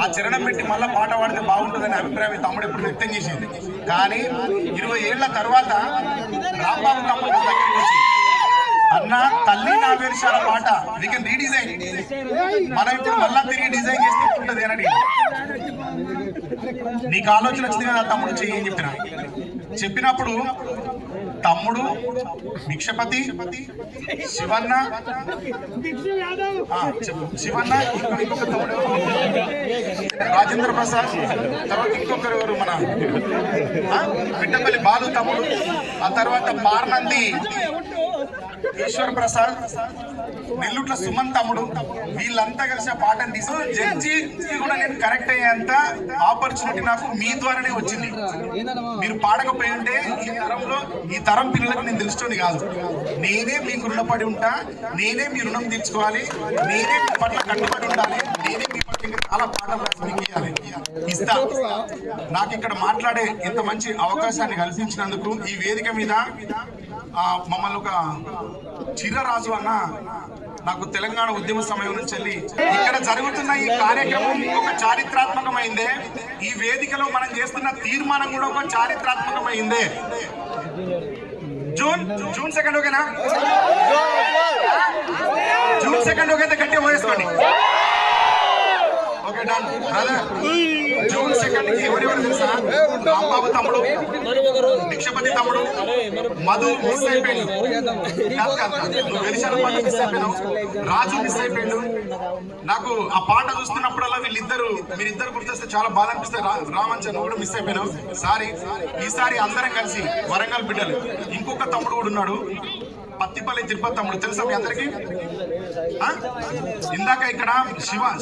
ఆ చరణం పెట్టి మళ్ళీ పాట పాడితే బాగుంటుందనే అభిప్రాయం తమ్ముడు ఎప్పుడు వ్యక్తం చేసింది. కానీ 20 ఏళ్ల తర్వాత రాంబాబు తమ్ముడు దగ్గరికి వచ్చి అన్న తల్లి నా వేరుశాల పాట వీ కెన్ రీడిజైన్, మనం ఇప్పుడు మళ్ళా తిరిగి డిజైన్ చేస్తే ఉంటుంది అని నీకు ఆలోచన వచ్చింది కదా తమ్ముడు చెయ్యి అని చెప్పినప్పుడు తమ్ముడు భిక్షపతి శివన్న ఇంకొక తమ్ముడు రాజేంద్ర ప్రసాద్, తర్వాత ఇంకొకరు ఎవరు మన పిట్టపల్లి బాలు తమ్ముడు, ఆ తర్వాత పార్నంది ఈశ్వర్ ప్రసాద్, నెల్లుట్ల సుమన్ తమ్ముడు, వీళ్ళంతా కలిసి ఆ పాటను తీసుకుని జడ్జి కూడా నేను కరెక్ట్ అయ్యేంత ఆపర్చునిటీ నాకు మీ ద్వారానే వచ్చింది. మీరు పాడకపోయి ఉంటే ఈ తరం పిల్లలకు నేను తెలుసుకొని కాదు. నేనే మీకు రుణపడి ఉంటా, నేనే మీ రుణం తీర్చుకోవాలి, నేనే మీ పట్ల కట్టుబడి ఉండాలి, నేనే మీ పట్ల చాలా పాటలు రాసి ఇస్తా. నాకు ఇక్కడ మాట్లాడే ఇంత మంచి అవకాశాన్ని కల్పించినందుకు ఈ వేదిక మీద మమ్మల్ని ఒక చిర్రరాజు అన్న నాకు తెలంగాణ ఉద్యమ సమయం నుంచి వెళ్ళి ఇక్కడ జరుగుతున్న ఈ కార్యక్రమం ఒక చారిత్రాత్మకమైందే. ఈ వేదికలో మనం చేస్తున్న తీర్మానం కూడా ఒక చారిత్రాత్మకమైందే. జూన్ 2 ఓకేనా? జూన్ 2 ఓకే గట్టిగా పోయేసుకోండి. Okay done brother. జూన్ 2 ఎవరెవరు తెలుసా? రాంబాబు తమ్ముడు, భిక్షపతి తమ్ముడు, మధు మిస్ అయిపోయాడు, రాజు మిస్ అయిపోయాడు. నాకు ఆ పాట చూస్తున్నప్పుడల్లా మీరిద్దరు గుర్తొస్తే చాలా బాధ అనిపిస్తుంది. రామంచన్ కూడా మిస్ అయిపోయినావు, సారీ. ఈసారి అందరం కలిసి వరంగల్ బిడ్డలు ఇంకొక తమ్ముడు కూడా ఉన్నాడు, పత్తిపల్లి తిరుపతి తమ్ముడు, తెలుసా మీ అందరికి? ఇందాక ఇక్కడ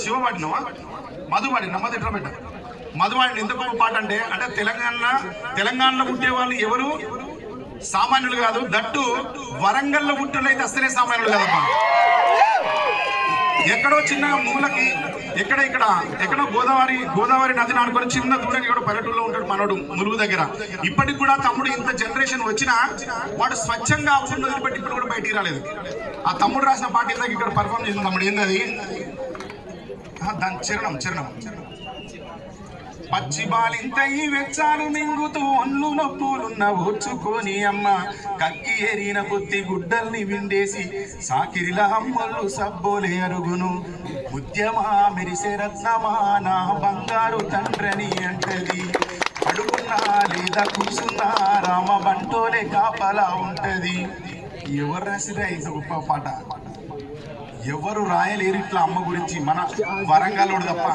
శివ పాడినావా? మధు పాడినా? మధు పాడిన ఎంత గొప్ప పాట అంటే తెలంగాణలో పుట్టే వాళ్ళు ఎవరు సామాన్యులు కాదు. దట్టు వరంగల్లో పుట్టిన అయితే అసలే సామాన్యులు కాదమ్మా. ఎక్కడో చిన్న మూలకి ఎక్కడో గోదావరి నదిని ఆడుకొని చిన్న దూరం ఇక్కడ పల్లెటూరులో ఉంటాడు మనోడు ములుగు దగ్గర. ఇప్పటికి కూడా తమ్ముడు ఇంత జనరేషన్ వచ్చినా వాడు స్వచ్ఛంగా ఊళ్ళో వదిలిపెట్టి ఇప్పుడు కూడా బయటికి రాలేదు. ఆ తమ్ముడు రాసిన పాట ఇందాక ఇక్కడ పర్ఫామ్ చేసింది తమ్ముడు. ఏంది దాని చరణం పచ్చి బాలింతయి వెచ్చాలు మింగుతూ ఒళ్ళు నొప్పులున్న ఓర్చుకొని అమ్మ కక్కి ఎరిన కొద్ది గుడ్డల్ని విండేసి సాకిరిల అమ్మలు సబ్బోలే అరుగును ఉద్యమా మెరిసే రత్నమా నా బంగారు తండ్రని అంటది. అడుగున్నా లేదా కూసున్నా రామ బంటోలే కాపలా ఉంటది. ఎవరు రాసిరా ఇంత గొప్ప పాట? ఎవరు రాయలేరు ఇట్లా అమ్మ గురించి, మన వరంగల్లోడు తప్ప.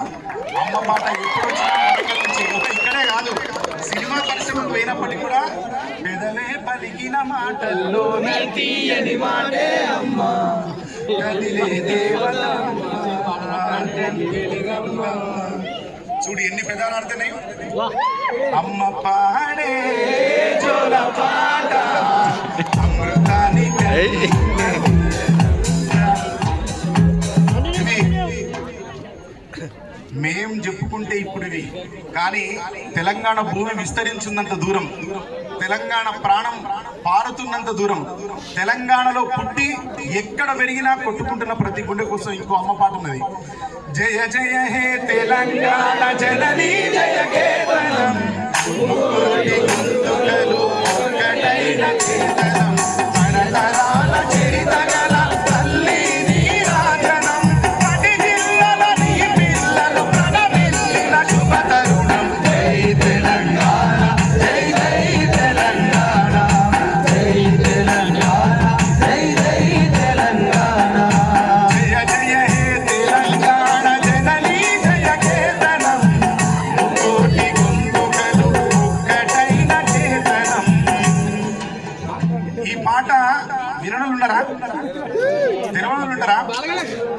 అమ్మ పాట ఎప్పుడు ఇక్కడే కాదు, సినిమా పరిశ్రమకు పోయినప్పటికీ కూడా పెదలే పలికిన మాటల్లో తీయని మాటే అమ్మ, చూడు ఎన్ని పెదాలు ఆడుతున్నాయి. అమ్మ పాడే జోల పాట అమృతానికి మేం చెప్పుకుంటే ఇప్పుడు ఇవి, కానీ తెలంగాణ భూమి విస్తరించున్నంత దూరం, తెలంగాణ ప్రాణం పారుతున్నంత దూరం, తెలంగాణలో పుట్టి ఎక్కడ పెరిగినా కొట్టుకుంటున్న ప్రతి గుండె కోసం ఇంకో అమ్మ పాట ఉన్నది. జయ జయ హే తెలంగాణ జననీ జయ కేతనం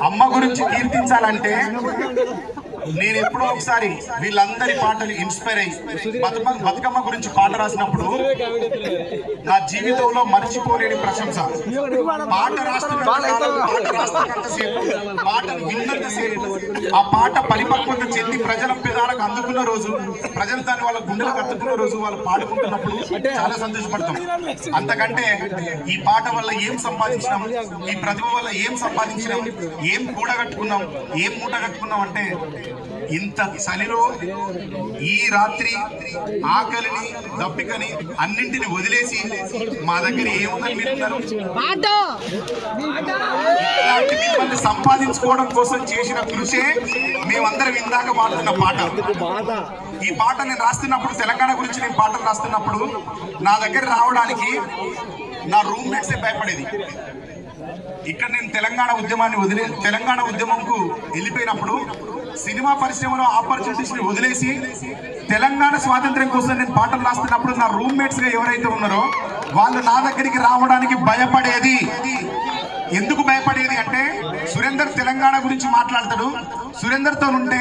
అమ్మ గురించి కీర్తించాలంటే నేను ఎప్పుడో ఒకసారి వీళ్ళందరి పాటలు ఇన్స్పైర్ అయ్యి బతుకమ్మ గురించి పాట రాసినప్పుడు నా జీవితంలో మర్చిపోలేని ప్రశంస. పాట రాస్తున్నంతసేపు, పాటను విన్నంతసేపు, ఆ పాట పరిపక్వత చెంది ప్రజల పెదాలకు అందుకున్న రోజు, ప్రజలు దాన్ని వాళ్ళ గుండెలకు అందుకున్న రోజు, వాళ్ళు పాడుకుంటున్నప్పుడు చాలా సంతోషపడతాం. అంతకంటే ఈ పాట వల్ల ఏం సంపాదించినాం, ఈ ప్రతిభ వల్ల ఏం సంపాదించినాం, ఏం కూడగట్టుకున్నాం, ఏం మూట కట్టుకున్నాం అంటే ఇంత చలిలో ఈ రాత్రి ఆకలిని దప్పికని అన్నింటిని వదిలేసి మా దగ్గర ఏముందని మీరు ఇలాంటి మిమ్మల్ని సంపాదించుకోవడం కోసం చేసిన కృషే మేమందరం ఇందాక పాడుతున్న పాట. ఈ పాట నేను రాస్తున్నప్పుడు, తెలంగాణ గురించి నేను పాటలు రాస్తున్నప్పుడు నా దగ్గర రావడానికి నా రూమ్మేట్సే భయపడేది. ఇక్కడ నేను తెలంగాణ ఉద్యమంకు వెళ్ళిపోయినప్పుడు సినిమా పరిశ్రమలో ఆపర్చునిటీస్ ని వదిలేసి తెలంగాణ స్వాతంత్ర్యం కోసం నేను పాటలు రాస్తున్నప్పుడు నా రూమ్మేట్స్ గా ఎవరైతే ఉన్నారో వాళ్ళు నా దగ్గరికి రావడానికి భయపడేది. ఎందుకు భయపడేది అంటే సురేందర్ తెలంగాణ గురించి మాట్లాడతాడు, సురేందర్తో ఉంటే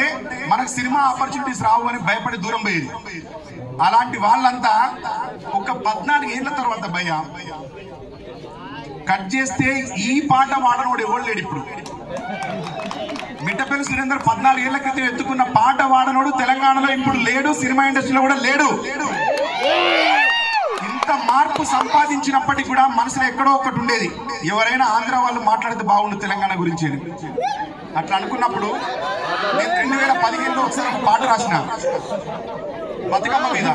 మనకు సినిమా ఆపర్చునిటీస్ రావు అని భయపడి దూరం పోయేది. అలాంటి వాళ్ళంతా ఒక 14 ఏళ్ల తర్వాత భయ్య కట్ చేస్తే ఈ పాట వాడనోడు ఎవరు లేడు. ఇప్పుడు మిట్టపల్లి సురేందర్ 14 ఏళ్ల క్రితం ఎత్తుకున్న పాట వాడనోడు తెలంగాణలో ఇప్పుడు లేడు, సినిమా ఇండస్ట్రీలో కూడా లేడు. ఇంత మార్పు సంపాదించినప్పటికీ కూడా మనసులో ఎక్కడో ఒకటి ఉండేది, ఎవరైనా ఆంధ్ర వాళ్ళు మాట్లాడితే బాగుండు తెలంగాణ గురించి అని. అట్లా అనుకున్నప్పుడు నేను 2015లో ఒకసారి ఒక పాట రాసిన బతుకమ్మ మీద.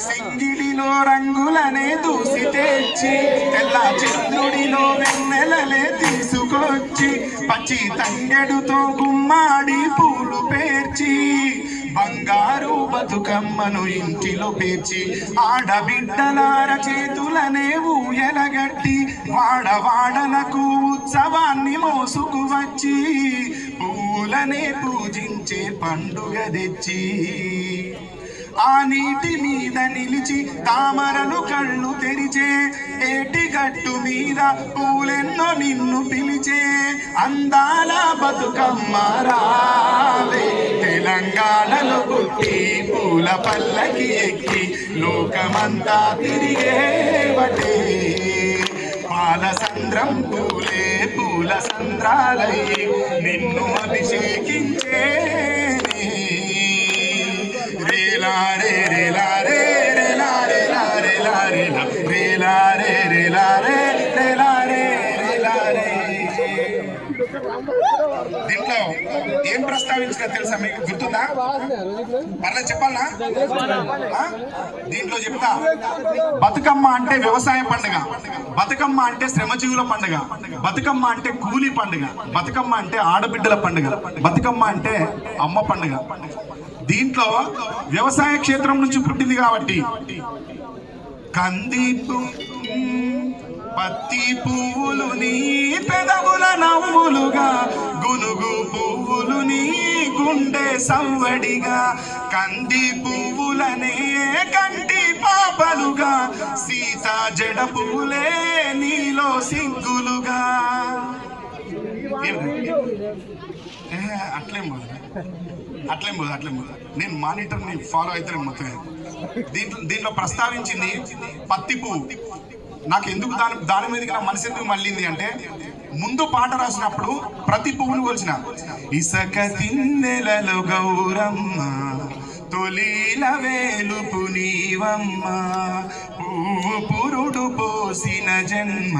సింగిడిలో రంగులనే దూసి తెచ్చి తెల్ల చంద్రుడిలో వెన్నెలలే తీసుకొచ్చి పచ్చి తంగెడుతో గుమ్మాడి పూలు పేర్చి బంగారు బతుకమ్మను ఇంటిలో పేర్చి ఆడబిడ్డలార చేతులనే ఊయలగట్టి వాడవాడలకు ఉత్సవాన్ని మోసుకు వచ్చి పూలనే పూజించే పండుగ తెచ్చి ఆ నీటి మీద నిలిచి తామరలు కళ్ళు తెరిచే ఏటి గట్టు మీద పూలెన్నో నిన్ను పిలిచే అందాల బతుకమ్మ రావే తెలంగాణలో పుట్టి పూల పల్లకి ఎక్కి లోకమంతా తిరిగేవటే పాలసంద్రం పూలే పూల సంద్రాలయ్యి నిన్ను అభిషేకించే రేలారే రేలారే రేలారే లారే లారే రేలారే రేలారే రేలారే రేలారే. దీంట్లో ఏం ప్రస్తావించినా తెలుసా మీకు? గుర్తుందా? పర్లేదు చెప్పాలా? దీంట్లో చెప్తా. బతుకమ్మ అంటే వ్యవసాయ పండుగ, బతుకమ్మ అంటే శ్రమజీవుల పండుగ, బతుకమ్మ అంటే కూలీ పండుగ, బతుకమ్మ అంటే ఆడబిడ్డల పండుగ, బతుకమ్మ అంటే అమ్మ పండుగ. దీంట్లో వ్యవసాయ క్షేత్రం నుంచి పుట్టింది కాబట్టి కంది పత్తి పువ్వులు నీ పెదవుల నవ్వులుగా, గునుగు పువ్వులు నీ గుండె సవ్వడిగా, కంది పువ్వులనే కంటి పాపలుగా, సీతా జడ పువ్వులే నీలో సింగులుగా. అట్లేం పోదు. నేను మానిటర్ని ఫాలో అవుతాను మొత్తం. దీంట్లో ప్రస్తావించింది పత్తి పువ్వు. నాకు ఎందుకు దాని మీదకి నా మనసు ఎందుకు మళ్ళీంది అంటే ముందు పాట రాసినప్పుడు ప్రతి పువ్వును కొలిచిన ఇసక తిన్నెలలో గౌరమ్మ తొలిల వేలుపు నీవమ్మ పువ్వు పురుడు పోసిన జన్మ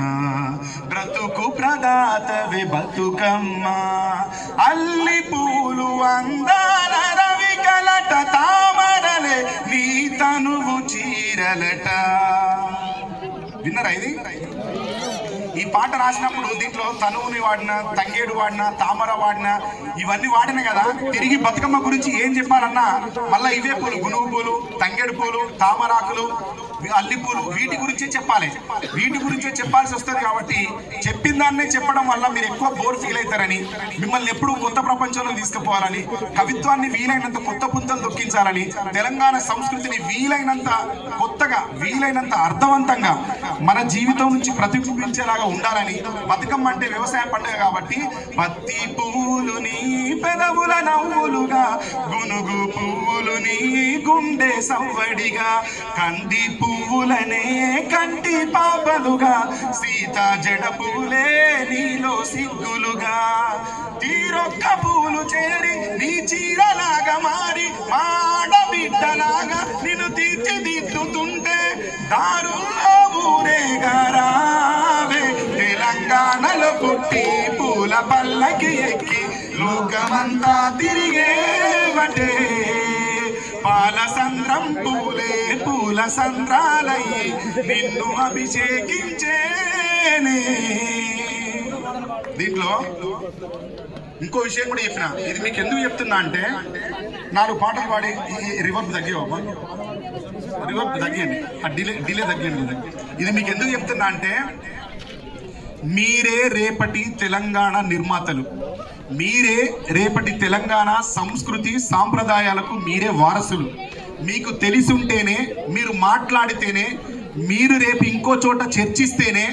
బ్రతుకు ప్రదాతవే బతుకమ్మ అల్లి పూలు అందాల రవి కలట తామరలే నీ తనువు చీరలట. విన్నారా ఇది? ఈ పాట రాసినప్పుడు దీంట్లో తనువుని వాడిన, తంగేడు వాడిన, తామర వాడిన, ఇవన్నీ వాడిన కదా. తిరిగి బతుకమ్మ గురించి ఏం చెప్పాలన్నా మళ్ళీ ఇవే పూలు, గునుగు పూలు, తంగేడు పూలు, తామరాకులు, అల్లి పూలు, వీటి గురించే చెప్పాలి. వీటి గురించే చెప్పాల్సి వస్తుంది. కాబట్టి చెప్పిన దాన్నే చెప్పడం వల్ల మీరు ఎక్కువ బోర్ ఫీల్ అవుతారని, మిమ్మల్ని ఎప్పుడు కొత్త ప్రపంచంలో తీసుకుపోవాలని, కవిత్వాన్ని వీలైనంత కొత్త పుంతలు దొక్కించాలని, తెలంగాణ సంస్కృతిని వీలైనంత కొత్తగా, వీలైనంత అర్థవంతంగా మన జీవితం నుంచి ప్రతిబింబించేలాగా ఉండాలని. బతుకమ్మ అంటే వ్యవసాయ పండుగ కాబట్టి పత్తి పువ్వులు నీ పెదవుల నవ్వులుగా, గునుగు పువ్వులు నీ గుండె సవ్వడిగా, కంది పువ్వులనే కంటి పాపలుగా, సీతా జడ పువ్వులే నీలో సిగ్గులుగా, తీరొక్క పూలు చేరి నీ చీరలాగా మారి ఆడబిడ్డలాగా నిన్ను తీర్చిదిద్దుతుంటే దారుల్లో ఊరేగారావే తెలంగాణలో పుట్టి పూల పల్లకి ఎక్కి లోకమంతా తిరిగేవటే పాలసంద్రం పూలే పూల సంద్రాలయ్యి నిన్ను అభిషేకించేనే. దీంట్లో ఇంకో విషయం కూడా చెప్పిన. ఇది మీకు ఎందుకు చెప్తున్నా అంటే 4 పాటలు పాడి రివర్బ్ తగ్గేవమ్మా, రివర్బ్ తగ్గండి, ఆ డిలే తగ్గండి. ఇది మీకు ఎందుకు చెప్తున్నా అంటే మీరే రేపటి తెలంగాణ నిర్మాతలు, మీరే రేపటి తెలంగాణ సంస్కృతి సాంప్రదాయాలకు మీరే వారసులు. మీకు తెలిసి ఉంటేనే, మీరు మాట్లాడితేనే, మీరు రేపు ఇంకో చోట చర్చిస్తేనే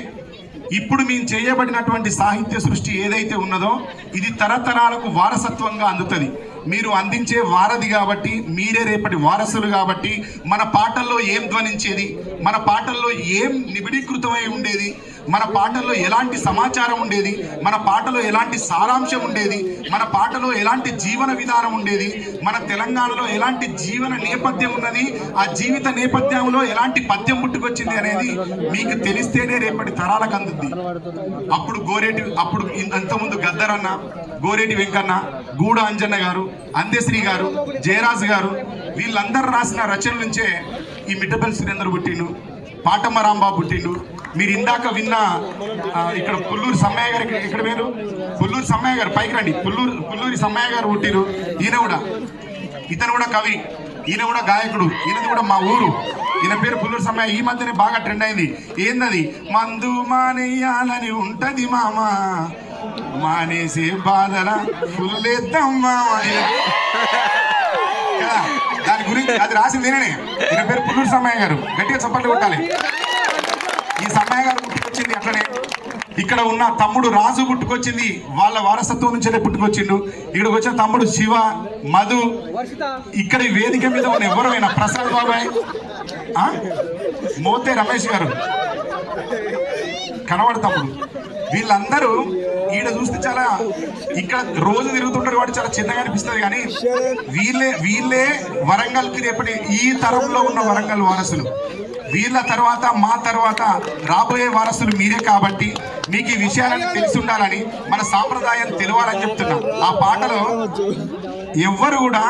ఇప్పుడు మేము చేయబడినటువంటి సాహిత్య సృష్టి ఏదైతే ఉన్నదో ఇది తరతరాలకు వారసత్వంగా అందుతుంది. మీరు అందించే వారధి కాబట్టి, మీరే రేపటి వారసులు కాబట్టి మన పాటల్లో ఏం ధ్వనించేది, మన పాటల్లో ఏం నిబిడీకృతమై ఉండేది, మన పాటల్లో ఎలాంటి సమాచారం ఉండేది, మన పాటలో ఎలాంటి సారాంశం ఉండేది, మన పాటలో ఎలాంటి జీవన విధానం ఉండేది, మన తెలంగాణలో ఎలాంటి జీవన నేపథ్యం ఉన్నది, ఆ జీవిత నేపథ్యంలో ఎలాంటి పద్యం పుట్టుకొచ్చింది అనేది మీకు తెలిస్తేనే రేపటి తరాలకు అందుద్ది. అప్పుడు అంతకుముందు గద్దరన్న, గోరేటి వెంకన్న, గూడ అంజన్న గారు, అందశ్రీ గారు, జయరాజు గారు వీళ్ళందరూ రాసిన రచనల నుంచే ఈ మిట్టపల్లి సురేందర్ పుట్టిండు, పాటమ్మ రాంబాబు పుట్టిండు. మీరు ఇందాక విన్న ఇక్కడ పుల్లూరి సమ్మయ్య గారు, ఇక్కడ మీరు పుల్లూరి సమ్మయ్య గారు పైకి రండి, పుల్లూరి సమ్మయ్య గారు పుట్టిరు. ఇతను కూడా కవి, ఈయన కూడా గాయకుడు, ఈయనది కూడా మా ఊరు. ఈయన పేరు పుల్లూరి సమ్మయ్య. ఈ మధ్యనే బాగా ట్రెండ్ అయింది. ఏందది? మందు మానేయాలని ఉంటది మామ, మానేసే బాధల ఫుల్లేద్దాం మామ. దాని గురించి అది రాసింది నేనే. ఈయన పేరు పుల్లూరి సమ్మయ్య గారు. గట్టిగా చప్పట్లు కొట్టాలి. ఈ సమ్మయ్య గారు పుట్టుకొచ్చింది అట్లనే. ఇక్కడ ఉన్న తమ్ముడు రాజు పుట్టుకొచ్చింది వాళ్ళ వారసత్వం నుంచే పుట్టుకొచ్చిండు. ఇక్కడికి వచ్చిన తమ్ముడు శివ, మధు, ఇక్కడ వేదిక మీద ఉన్న ఎవరైనా ప్రసాద్ బాబాయ్, మోతే రమేష్ గారు, కనవాడు తమ్ముడు, వీళ్ళందరూ ఈడ చూస్తే చాలా ఇక్కడ రోజు తిరుగుతుంటారు కాబట్టి చాలా చిన్నగా అనిపిస్తుంది. కానీ వీళ్ళే వరంగల్కి రేపటి ఈ తరంలో ఉన్న వరంగల్ వారసులు. వీళ్ళ తర్వాత మా తర్వాత రాబోయే వారసులు మీరే కాబట్టి మీకు ఈ విషయాలని తెలిసి ఉండాలని, మన సాంప్రదాయం తెలవాలని చెప్తున్నా. ఆ పాటలో ఎవ్వరు కూడా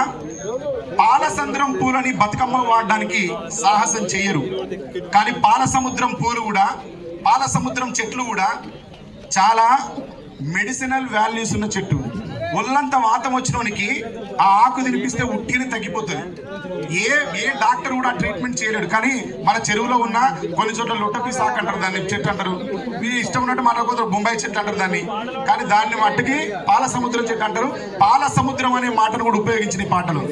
పాలసముద్రం పూలని బతుకమ్మ వాడడానికి సాహసం చేయరు. కానీ పాలసముద్రం పూలు కూడా, పాలసముద్రం చెట్లు కూడా చాలా మెడిసినల్ వాల్యూస్ ఉన్న చెట్టు. ఒళ్ళంతా వాతం వచ్చినోనికి ఆ ఆకు తినిపిస్తే ఉట్టిని తగ్గిపోతుంది. ఏ డాక్టర్ కూడా ట్రీట్మెంట్ చేయలేడు. కానీ మన చెరువులో ఉన్న కొన్ని చోట్ల లొట్టపీస్ ఆకు అంటారు దాన్ని, చెట్టు అంటారు. మీ ఇష్టం ఉన్నట్టు మన కొందరు బొంబాయి చెట్టు అంటారు దాన్ని. కానీ దాన్ని మట్టుకి పాలసముద్రం చెట్టు అంటారు. పాలసముద్రం అనే మాటను కూడా ఉపయోగించిన పాటలు.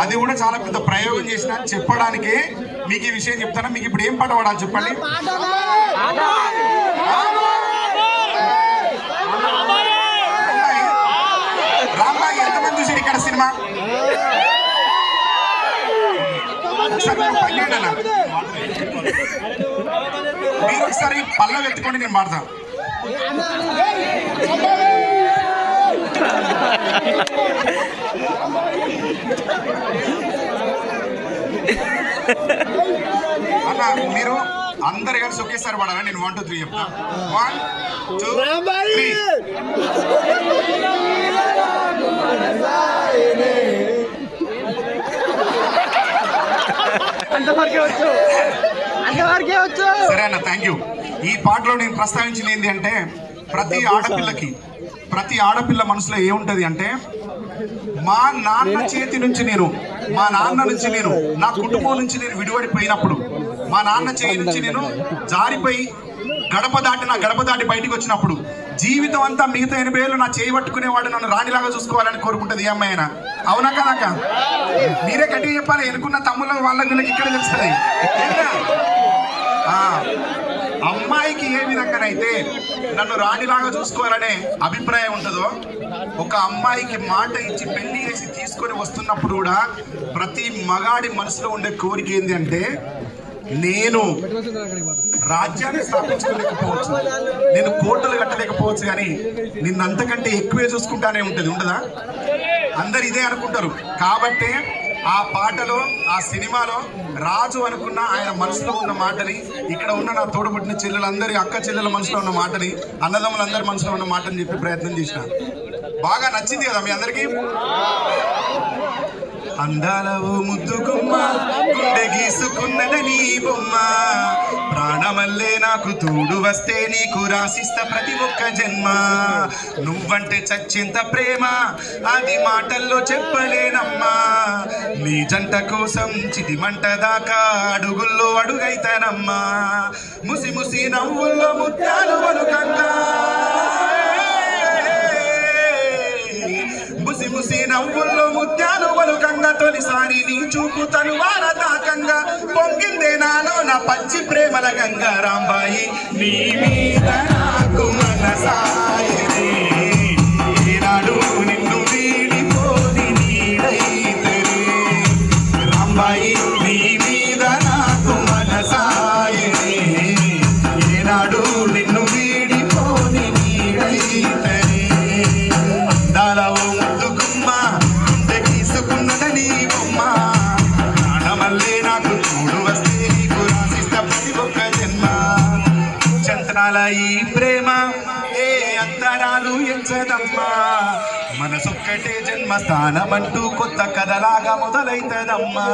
అది కూడా చాలా పెద్ద ప్రయోగం చేసిన చెప్పడానికి మీకు ఈ విషయం చెప్తాను. మీకు ఇప్పుడు ఏం పాట పాడాలి చెప్పండి? రాంబాయి ఎంతమంది చూసారు ఇక్కడ సినిమా? మీరు ఒకసారి పళ్ళ ఎత్తుకోండి, నేను పాడతా. అన్న మీరు అందరు కలిసి ఒకేసారి పడాలా? నేను 1 2 3 చెప్తా. 1 2 3. సరే అన్న, థ్యాంక్ యూ. ఈ పాటలో నేను ప్రస్తావించింది ఏంటి అంటే ప్రతి ఆడపిల్ల మనసులో ఏముంటది అంటే మా నాన్న చేతి నుంచి నేను, మా నాన్న నుంచి నేను, నా కుటుంబం నుంచి నేను విడిపడిపోయినప్పుడు, మా నాన్న చేయి నుంచి నేను జారిపోయి గడప దాటి బయటికి వచ్చినప్పుడు జీవితం అంతా మిగతా 80 ఏళ్ళు నా చేయి పట్టుకునేవాడు నన్ను రాణిలాగా చూసుకోవాలని కోరుకుంటుంది ఏ అమ్మాయి అయినా. అవునా కాదాక? మీరే గట్టిగా చెప్పాలి. ఎన్నుకున్న తమ్ముళ్ళ వాళ్ళకి ఇక్కడ తెలుస్తుంది. అమ్మాయికి ఏ విధంగానైతే నన్ను రాణిలాగా చూసుకోవాలనే అభిప్రాయం ఉంటుందో, ఒక అమ్మాయికి మాట ఇచ్చి పెళ్లి చేసి తీసుకొని వస్తున్నప్పుడు కూడా ప్రతి మగాడి మనసులో ఉండే కోరిక ఏంటి అంటే నేను రాజ్యాన్ని స్థాపించుకోలేకపోవచ్చు, నేను కోటలు కట్టలేకపోవచ్చు, కానీ నిన్నంతకంటే ఎక్కువే చూసుకుంటానే ఉంటుంది. ఉండదా? అందరు ఇదే అనుకుంటారు. కాబట్టి ఆ పాటలో, ఆ సినిమాలో రాజు అనుకున్న ఆయన మనసులో ఉన్న మాటని, ఇక్కడ ఉన్న నా తోడుబుట్టిన చెల్లెలందరి, అక్క చెల్లెల మనసులో ఉన్న మాటని, అన్నదమ్ములందరి మనసులో ఉన్న మాటని చెప్పి ప్రయత్నం చేసిన. బాగా నచ్చింది కదా మీ అందరికి? అందాలవు ముద్దుగుమ్మ గుండె గీసుకున్నద నీ బొమ్మ, ప్రాణమల్లే నాకు తోడు వస్తే నీకు రాసిస్తా ప్రతి ఒక్క జన్మ. నువ్వంటే చచ్చింత ప్రేమ అది మాటల్లో చెప్పలేనమ్మా, నీ జంట కోసం చిటిమంట దాకా అడుగుల్లో అడుగైతానమ్మా. ముసి ముసి నవ్వుల్లో ముత్యాలు వలుకంగా, ముసి ముసి నవ్వుల్లో ముత్యాలు వలుకంగా, తొలిసారి నీ చూపు తనువార దాకంగా పొంగిందే నాలో నా పచ్చి ప్రేమల గంగా. రాంబాయి నీ మీద నాకు మనసాయనే, ఈనాడు నిన్ను వీడిపోని నీడైతేనే. రాంబాయి నీ మీద నాకు మనసాయనే, ఈనాడు నిన్ను వీడిపోని నీడైతేనే. అందాలవు ఈ ప్రేమ ఏ అంతరాలు ఎంచదమ్మా, మనసొక్కటే జన్మస్థానమంటూ కొత్త కథలాగా మొదలైతదమ్మా.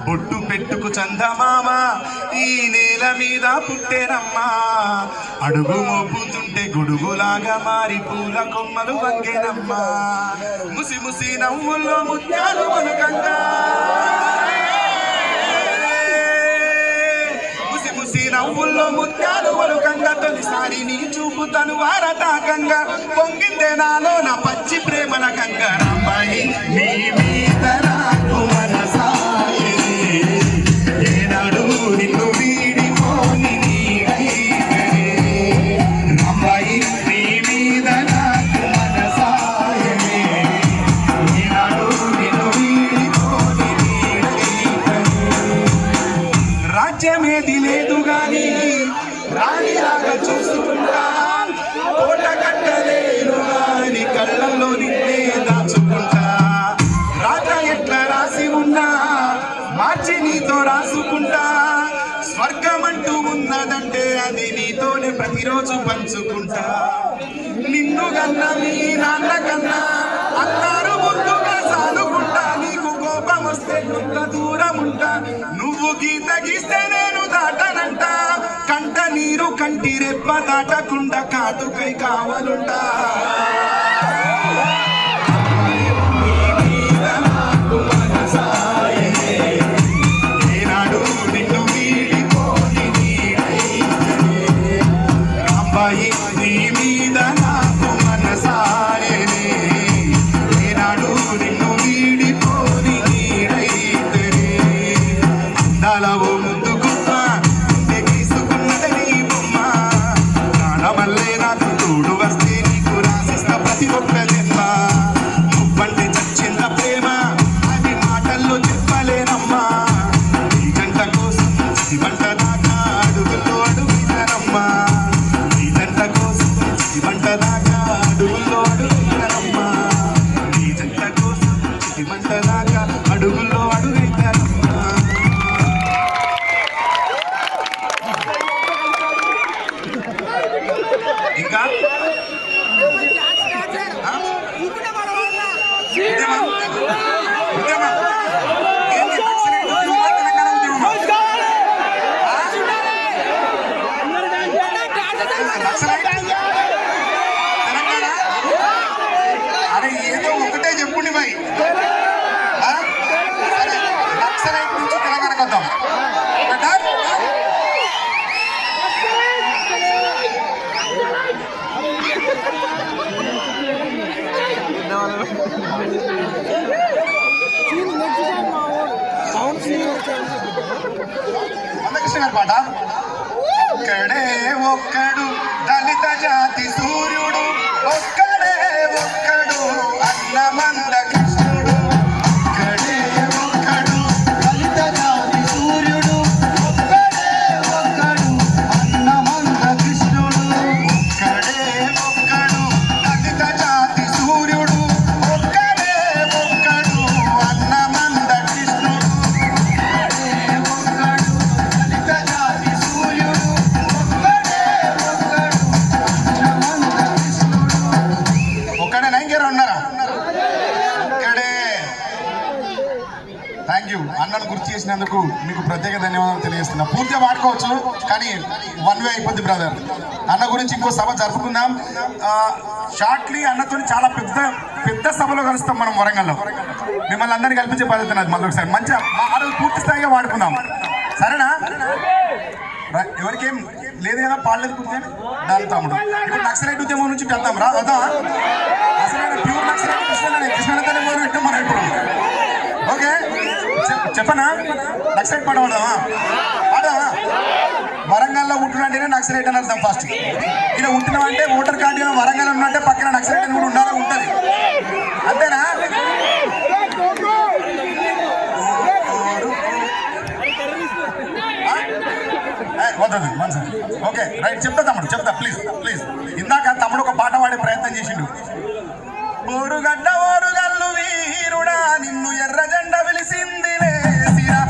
బొట్టు పెట్టుకు చందమామ ఈ నేల మీద పుట్టేనమ్మా, అడుగు మోపుతుంటే గొడుగులాగా మారి పూల కొమ్మలు వంగేనమ్మా. ముసి ముసి నవ్వుల్లో ముత్యాలు వలుకంగా, నవ్వుల్లో ముత్యాలు వలుకంగా, తొలిసారి నీ చూపు తనువార తాకంగా పొంగిందే నాలో నా పచ్చి ప్రేమల గంగా. రాంబాయి నీ మీద నాకు మనసాయనే, ఏనాడు నిన్ను వీడిపోని నీడైతేనే. రాంబాయి నీ మీద నాకు మనసాయనే, ఏనాడు నిన్ను వీడిపోని నీడైతేనే. రాజ్యమేది లేదు గాని రాణిలాగా చూసుకుంటా, కోట కట్టలేను గాని కళ్ళల్లో నిన్నే దాచుకుంటా. రాజా ఎట్లా రాసి ఉన్నా మార్చి నీతో రాసుకుంటా, స్వర్గమంటూ ఉన్నదంటే అది నీతోనే ప్రతిరోజు పంచుకుంటా. నిన్ను కన్నా మీ నాన్న కన్నా అన్నారు ముందుగా సాదుకుంటా, నీకు కోపం వస్తే కొంత దూరం ఉంటా, నువ్వు గీత గీస్తే నేను దాటనంట, కంట నీరు కంటి రెప్ప దాటకుండా కాటుకై కావాలుంటా. ఏనాడు నిన్ను వీడిపోని నీడైతేనే. రాంబాయి నీ మీద నాకు మనసాయనే, ఏనాడు నిన్ను వీడిపోని నీడైతేనే. అందాలవు ముందు గుమ్మ గుండె గీసుకున్నది నీ బొమ్మ, ప్రాణమల్లే నాకు తోడు వస్తే నీకు రాసిస్తా ప్రతి ఒక్క జన్మ. నువ్వంటే చచ్చింద ప్రేమ అది మాటల్లో చెప్పలేనమ్మా, నీ జంట కోసం చిటిమంట దాకా అడుగుల్లో అడుగుతానమ్మా, నీ జంట కోసం చిటిమంట దాకా అడుగుల్లో అడుగుతానమ్మా, నీ జంట కోసం చిటిమంట దాకా అడుగుల్లో అడుగుతానమ్మా. ఇంకా అరే ఏదో ఒకటే చెప్పుండి భయ్, నక్సలైట్ నుంచి తెలంగాణకు వద్దాం. మందకృష్ణ గారి పాట. ఒక్కడే ఒక్కడు దళిత జాతి సూర్యుడు, ఒక్కడే ఒక్కడు అన్నమంద కృష్ణుడు. ఒక్కడే ఒక్కడు దళిత జాతి సూర్యుడు, ఒక్కడే ఒక్కడు అన్నమంద కృష్ణుడు. ఒక్కడే ఒక్కడు దళిత జాతి సూర్యుడు, ఒక్కడే ఒక్కడు అన్నమంద కృష్ణుడు. ఒక్కడే ఒక్కడు దళిత జాతి సూర్యుడు, ఒక్కడే ఒక్కడు అన్నమంద కృష్ణుడు. ఒక్కడే నైంకేరా థ్యాంక్ యూ. అన్నను గుర్తు చేసినందుకు మీకు ప్రత్యేక ధన్యవాదాలు తెలియజేస్తున్నా. పూర్తిగా వాడుకోవచ్చు కానీ వన్ వే అయిపోద్ది బ్రదర్. అన్న గురించి ఇంకో సభ జరుపుకుందాం షార్ట్లీ. అన్నతో చాలా పెద్ద సభలో కలుస్తాం మనం వరంగల్లో. మిమ్మల్ని అందరినీ కల్పించే బాధ్యత నాది. మళ్ళీ ఒకసారి మంచిగా పూర్తి స్థాయిగా వాడుకుందాం, సరేనా? ఎవరికేం లేదు కదా, పాడలేదు కూర్చొని దాని తమ్ముడు. ఇప్పుడు నక్సలైట్ ఉద్యమం నుంచి వెళ్దాం రా. అదా అసలు ప్యూర్ నక్సలైట్ కృష్ణనే మొదలు పెట్టాం మనం ఇప్పుడు. ఓకే చెప్పనా? నక్సలైట్ పాట పాడదామా? పాడదామా? వరంగల్లో ఉంటున్నాంటేనే నక్సలైట్ అని అర్థం. ఫస్ట్ ఇలా ఉంటున్నామంటే ఓటర్ కార్డు వరంగల్ ఉన్నట్టే పక్కన నక్సలైట్ అని కూడా ఉండాలని ఉంటుంది, అంతేనా? ఓకే రైట్, చెప్తా తమ్ముడు, చెప్తా ప్లీజ్ ప్లీజ్. ఇందాక తమ్ముడు ఒక పాట పాడే ప్రయత్నం చేసిండు. ఓరుగడ్డ ఓరుగల్లు వీరుడా నిన్ను ఎర్ర జెండ వెలిసింది లేసిరా.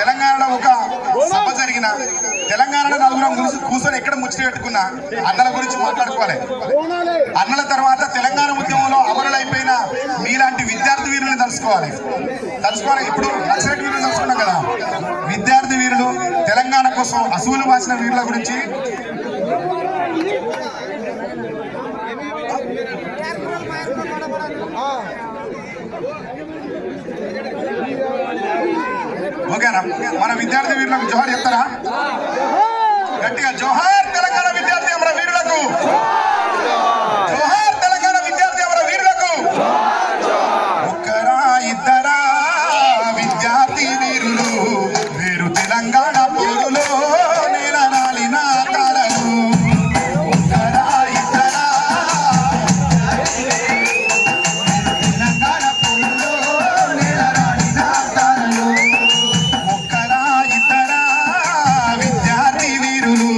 తెలంగాణలో ఒక సభ జరిగిన, తెలంగాణలో నలుగురం కూర్చొని ఎక్కడ ముచ్చట పెట్టుకున్నా అన్నల గురించి మాట్లాడుకోవాలి. అన్నల తర్వాత తెలంగాణ ఉద్యమంలో అమరులైపోయిన మీలాంటి విద్యార్థి వీరులను తలుసుకోవాలి. ఇప్పుడు నక్సలైట్ వీరులు తలుసుకున్నాం కదా, విద్యార్థి వీరులు తెలంగాణ కోసం అసూలు వాసిన వీరుల గురించి ఓకేనా? మన విద్యార్థి వీరులకు జోహార్ చెప్తారా గట్టిగా? జోహార్ తెలంగాణ విద్యార్థి అమర వీరులకు, జోహార్ తెలంగాణ విద్యార్థి అమర వీరులకు. ఒక్కరా ఇద్దరా విద్యార్థి వీరులు వీరు తెలంగాణ పోరులో నేల రాలిన తారలు. ఒక్కరా ఇద్దరా తెలంగాణ పోరులో నేల రాలిన తారలు. ఒక్కరా ఇద్దరా విద్యార్థి వీరులు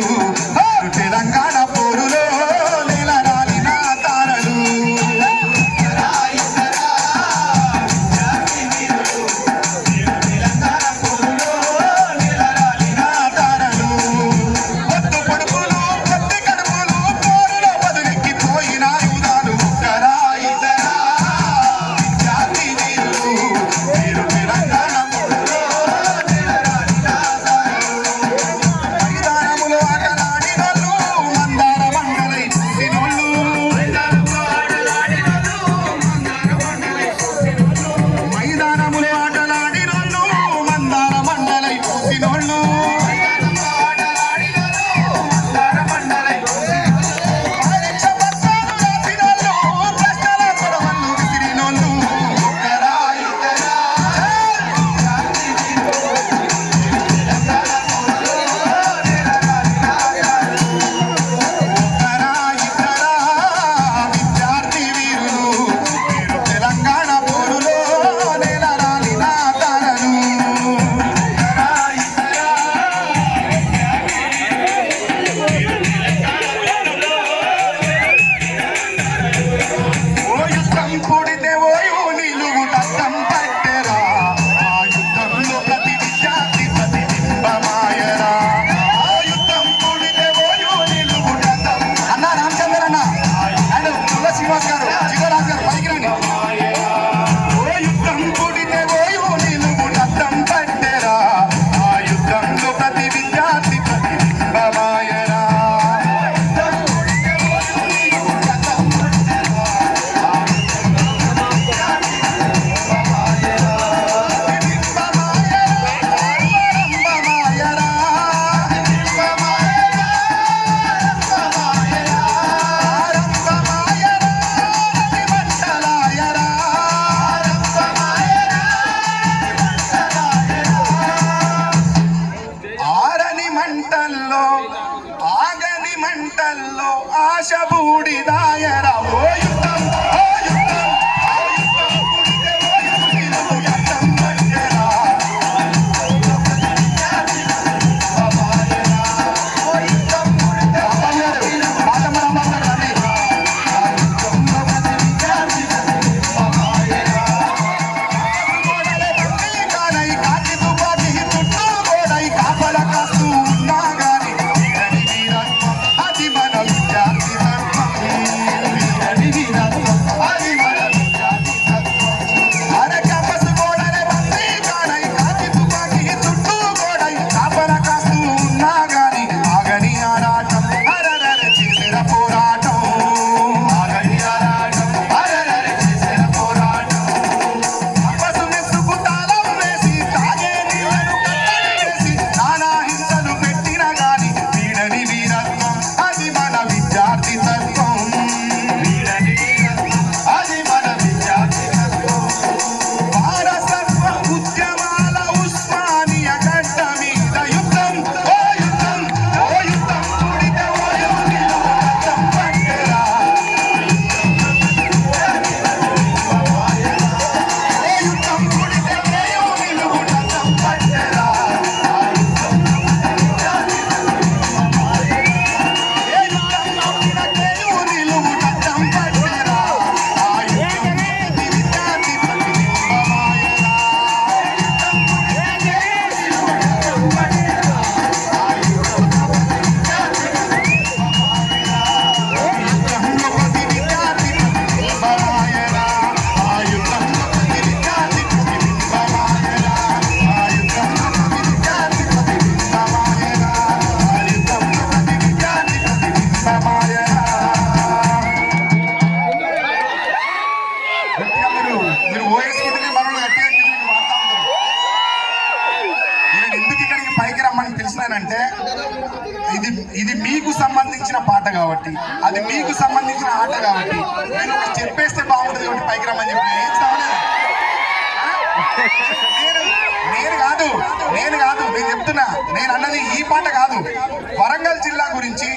అన్న అండ్ ముల్ల శ్రీనివాస్ గారు, జీవరాజ్ గారు పైకి రండి. ఓ యుద్ధం కూడితే ఓయో నిలువు నద్దం పట్టెరా, ఆ యుద్ధంలో ప్రతి విద్యార్థి ప్రతిబింబమాయరా. ఆగని మంటల్లో ఆశ బూడిదాయరా. ఓ యుద్ధం ఓ యుద్ధం ఓ యుద్ధం పుడితే ఓ నిలువు నద్దం పట్టెరా. ఓ యుద్ధం పుడితే కాకి తుపాకి చుట్టూ గోడై కాపల కాస్తూ ఉన్నా గాని అది మన విద్యార్థి తత్వం. అరే క్యాంపస్ గోడలే బందీ కాడై కాకి తుపాకి చుట్టూ గోడై కాపల కాస్తూ ఉన్నా గాని ఆగని ఆరాటం అరరర చేసిన పోరాటం. ఆగని ఆరాటం అరరర చేసిన పోరాటం. క్యాంపస్ మెస్సుకు తాళం వేసి తాగే నీళ్లను కట్టడి చేసి నానా హింసలు పెట్టిన గాని వీడని వీరత్వం అది మన విద్యార్థి తత్వం. వీడని వీరత్వం అది మన విద్యార్థి తత్వం. వారసత్వ ఉద్యమాల ఉస్మానియా గడ్డ మీద యుద్ధం ఓ యుద్ధం ఓ యుద్ధం పుడితే ఓ నిలువు నద్దం పట్టెరా. ఓ యుద్ధం పుడితే ఓ నిలువు నద్దం పట్టెరా. ఏ యుద్ధం నమ్మినట్టే ఓ నిలువు నద్దం పట్టెరా. ఆ యుద్ధం ప్రతి విద్యార్థి ప్రతిబింబమాయరా. యుద్ధంలో ప్రతి విద్యార్థి ప్రతిబింబమాయరా. ఆ యుద్ధంలో ప్రతి విద్యార్థి ప్రతిబింబమాయరా. ఆ యుద్ధంలో ప్రతి విద్యార్థి ప్రతిబింబమాయరా. ఆ యుద్ధంలో ప్రతి విద్యార్థి ప్రతిబింబమాయరా. గట్టిగా మీరు ఓయేసుకుంటేనే మనల్ని గట్టిగా కిందకి వాడుతూ ఉంటారు. నేను ఎందుకు ఇక్కడికి పైకి రమ్మని పిలిచినానంటే ఇది మీకు సంబంధించిన పాట కాబట్టి, అది మీకు సంబంధించిన ఆట కాబట్టి నేను ఒకటి చెప్పేస్తే బాగుంటుంది కాబట్టి పైకి రమ్మని చెప్పి ఏం చావలేదు. నేను కాదు నేను చెప్తున్నా. నేను అన్నది ఈ పాట కాదు, వరంగల్ జిల్లా గురించి